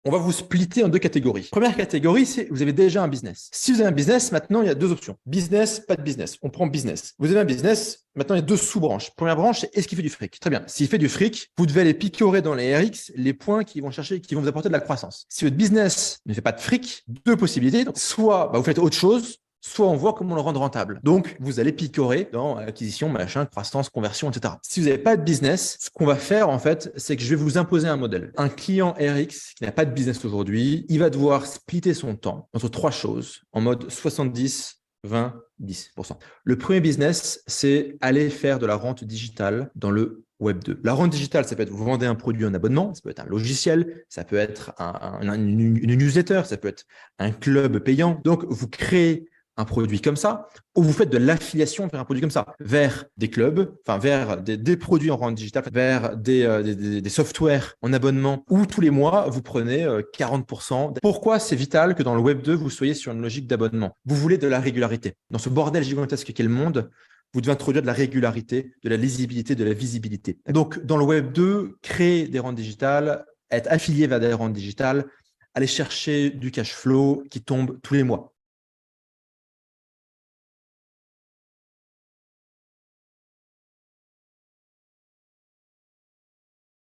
On va vous splitter en deux catégories. Première catégorie, c'est vous avez déjà un business. Si vous avez un business, maintenant, il y a deux options. Business, pas de business. On prend business. Vous avez un business, maintenant, il y a deux sous-branches. Première branche, c'est est-ce qu'il fait du fric? Très bien. S'il fait du fric, vous devez aller picorer dans les RX les points qui vont chercher, qui vont vous apporter de la croissance. Si votre business ne fait pas de fric, deux possibilités. Donc, soit vous faites autre chose, soit on voit comment le rendre rentable. Donc, vous allez picorer dans acquisition, machin, croissance, conversion, etc. Si vous n'avez pas de business, ce qu'on va faire, en fait, c'est que je vais vous imposer un modèle. Un client RX qui n'a pas de business aujourd'hui, il va devoir splitter son temps entre trois choses en mode 70, 20, 10%. Le premier business, c'est aller faire de la rente digitale dans le Web 2. La rente digitale, ça peut être vous vendez un produit en abonnement, ça peut être un logiciel, ça peut être une newsletter, ça peut être un club payant. Donc, vous créez un produit comme ça, ou vous faites de l'affiliation vers un produit comme ça, vers des clubs, enfin vers des produits en rente digitale, vers des softwares en abonnement, où tous les mois, vous prenez 40%. Pourquoi c'est vital que dans le Web 2, vous soyez sur une logique d'abonnement? Vous voulez de la régularité. Dans ce bordel gigantesque qu'est le monde, vous devez introduire de la régularité, de la lisibilité, de la visibilité. Donc, dans le Web 2, créer des rentes digitales, être affilié vers des rentes digitales, aller chercher du cash flow qui tombe tous les mois.